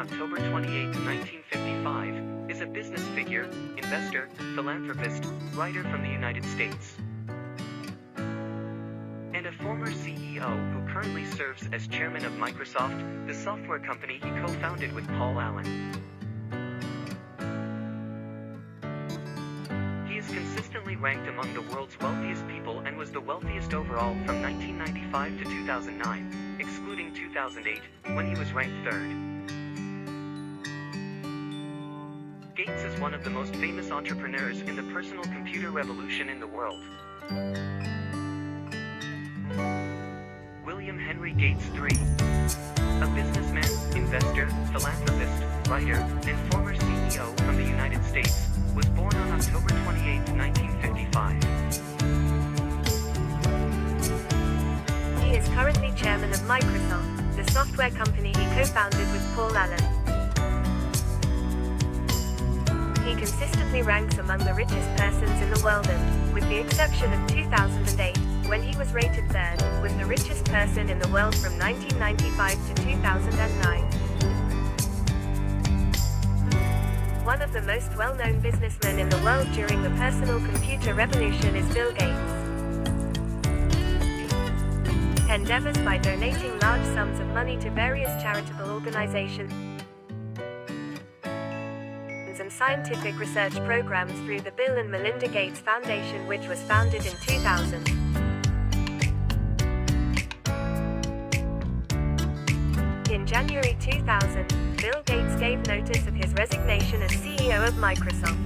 October 28, 1955, is a business figure, investor, philanthropist, writer from the United States, and a former CEO who currently serves as chairman of Microsoft, the software company he co-founded with Paul Allen. He is consistently ranked among the world's wealthiest people and was the wealthiest overall from 1995 to 2009, excluding 2008, when he was ranked third. Gates is one of the most famous entrepreneurs in the personal computer revolution in the world. William Henry Gates III, a businessman, investor, philanthropist, writer, and former CEO from the United States, was born on October 28, 1955. He is currently chairman of Microsoft, the software company he co-founded with Paul Allen. He consistently ranks among the richest persons in the world and, with the exception of 2008, when he was rated third, was the richest person in the world from 1995 to 2009. One of the most well-known businessmen in the world during the personal computer revolution is Bill Gates. Endeavors by donating large sums of money to various charitable organizations and scientific research programs through the Bill and Melinda Gates Foundation, which was founded in 2000. In January 2000, Bill Gates gave notice of his resignation as CEO of Microsoft.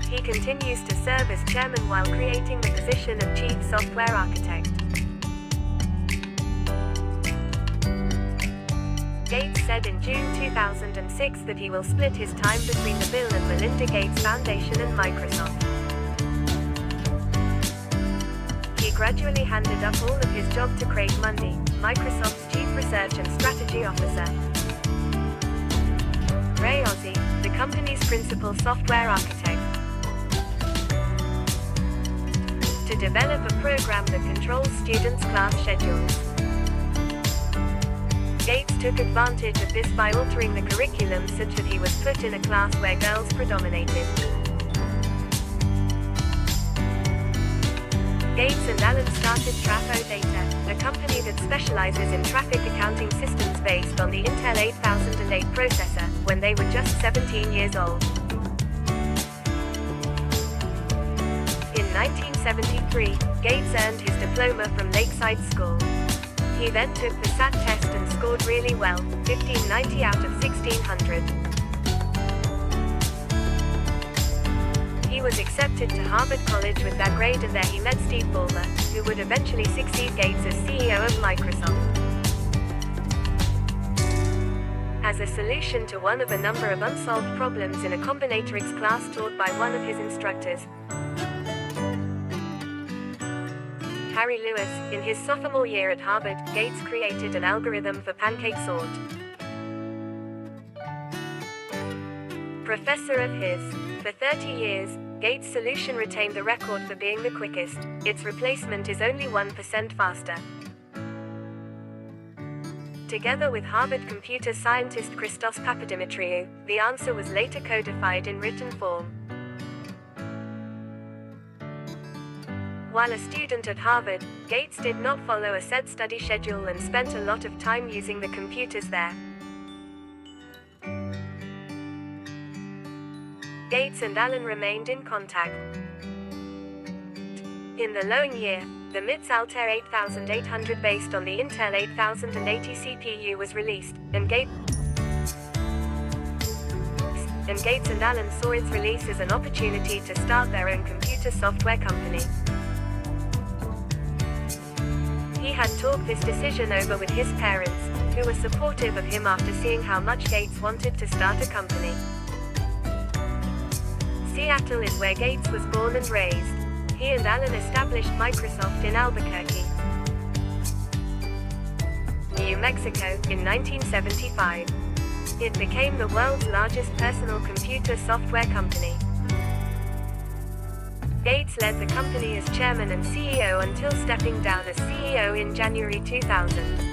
He continues to serve as chairman while creating the position of chief software architect. Gates said in June 2006 that he will split his time between the Bill and Melinda Gates Foundation and Microsoft. He gradually handed up all of his job to Craig Mundy, Microsoft's Chief Research and Strategy Officer. Ray Ozzie, the company's principal software architect, to develop a program that controls students' class schedules. Gates took advantage of this by altering the curriculum such that he was put in a class where girls predominated. Gates and Allen started Trafo Data, a company that specializes in traffic accounting systems based on the Intel 8008 processor, when they were just 17 years old. In 1973, Gates earned his diploma from Lakeside School. He then took the SAT test and scored really well, 1590 out of 1600. He was accepted to Harvard College with that grade, and there he met Steve Ballmer, who would eventually succeed Gates as CEO of Microsoft. As a solution to one of a number of unsolved problems in a combinatorics class taught by one of his instructors, Harry Lewis, in his sophomore year at Harvard, Gates created an algorithm for pancake sort. Professor of his. For 30 years, Gates' solution retained the record for being the quickest. Its replacement is only 1% faster. Together with Harvard computer scientist Christos Papadimitriou, the answer was later codified in written form. While a student at Harvard, Gates did not follow a set study schedule and spent a lot of time using the computers there. Gates and Allen remained in contact. In the following year, the MITS Altair 8800 based on the Intel 8080 CPU was released, and Gates and Allen saw its release as an opportunity to start their own computer software company. He had talked this decision over with his parents, who were supportive of him after seeing how much Gates wanted to start a company. Seattle is where Gates was born and raised. He and Allen established Microsoft in Albuquerque, New Mexico, in 1975. It became the world's largest personal computer software company. Gates led the company as chairman and CEO until stepping down as CEO in January 2000.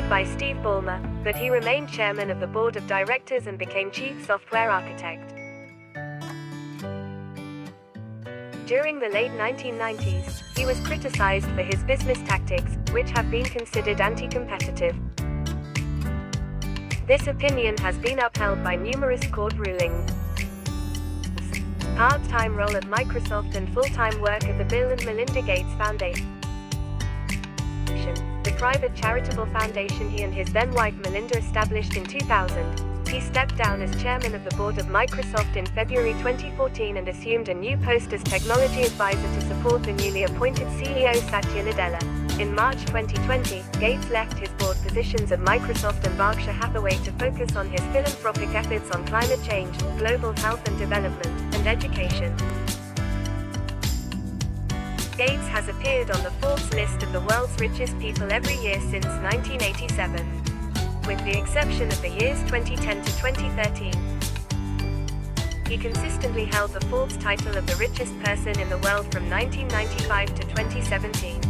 succeeded by Steve Ballmer, but he remained chairman of the board of directors and became chief software architect. During the late 1990s, he was criticized for his business tactics, which have been considered anti-competitive. This opinion has been upheld by numerous court rulings. Part-time role at Microsoft and full-time work at the Bill and Melinda Gates Foundation. The private charitable foundation he and his then-wife Melinda established in 2000. He stepped down as chairman of the board of Microsoft in February 2014 and assumed a new post as technology advisor to support the newly appointed CEO Satya Nadella. In March 2020, Gates left his board positions at Microsoft and Berkshire Hathaway to focus on his philanthropic efforts on climate change, global health and development, and education. Gates has appeared on the Forbes list of the world's richest people every year since 1987. With the exception of the years 2010 to 2013. He consistently held the Forbes title of the richest person in the world from 1995 to 2017.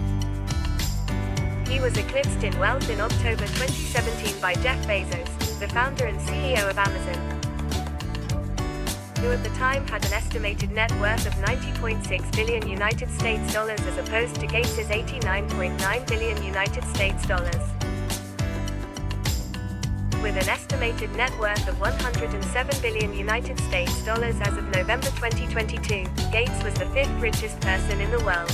He was eclipsed in wealth in October 2017 by Jeff Bezos, the founder and CEO of Amazon, who at the time had an estimated net worth of $90.6 billion United States dollars as opposed to Gates's $89.9 billion United States dollars. With an estimated net worth of $107 billion United States dollars as of November 2022, Gates was the fifth richest person in the world.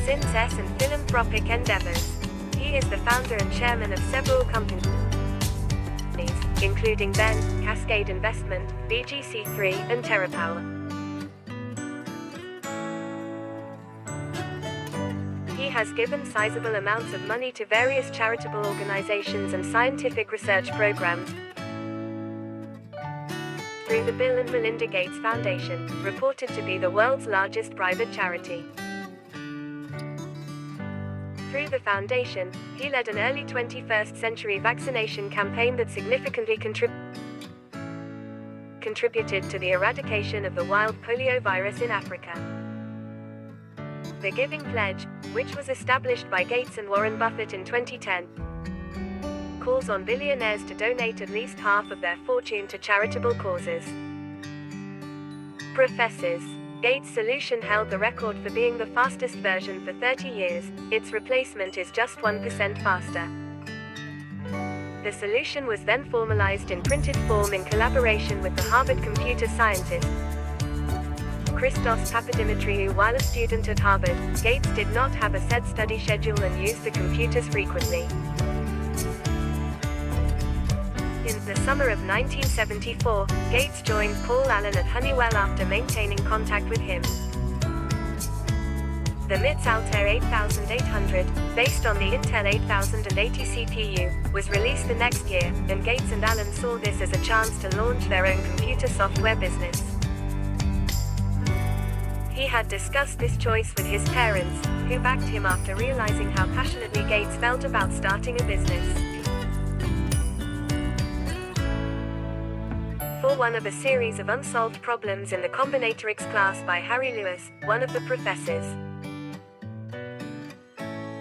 Since and philanthropic endeavors, he is the founder and chairman of several companies, including Ben, Cascade Investment, BGC3, and TerraPower. He has given sizable amounts of money to various charitable organizations and scientific research programs through the Bill and Melinda Gates Foundation, reported to be the world's largest private charity. Through the foundation, he led an early 21st century vaccination campaign that significantly contributed to the eradication of the wild polio virus in Africa. The Giving Pledge, which was established by Gates and Warren Buffett in 2010, calls on billionaires to donate at least half of their fortune to charitable causes. Proffesors. Gates' solution held the record for being the fastest version for 30 years, its replacement is just 1% faster. The solution was then formalized in printed form in collaboration with the Harvard computer scientist Christos Papadimitriou. While a student at Harvard, Gates did not have a set study schedule and used the computers frequently. In the summer of 1974, Gates joined Paul Allen at Honeywell after maintaining contact with him. The MITS Altair 8800, based on the Intel 8080 CPU, was released the next year, and Gates and Allen saw this as a chance to launch their own computer software business. He had discussed this choice with his parents, who backed him after realizing how passionately Gates felt about starting a business. For one of a series of unsolved problems in the combinatorics class by Harry Lewis, one of the professors.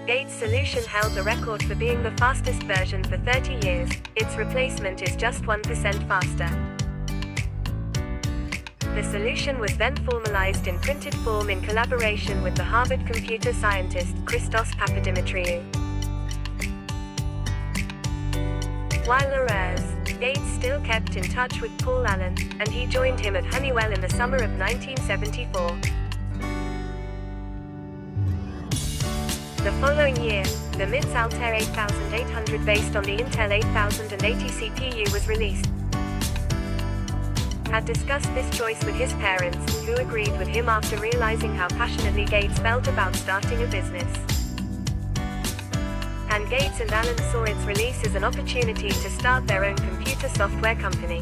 Gates' solution held the record for being the fastest version for 30 years, its replacement is just 1% faster. The solution was then formalized in printed form in collaboration with the Harvard computer scientist Christos Papadimitriou. While Laurers, Gates still kept in touch with Paul Allen, and he joined him at Honeywell in the summer of 1974. The following year, the MITS Altair 8800 based on the Intel 8080 CPU was released. Had discussed this choice with his parents, who agreed with him after realizing how passionately Gates felt about starting a business. And Gates and Allen saw its release as an opportunity to start their own computer software company.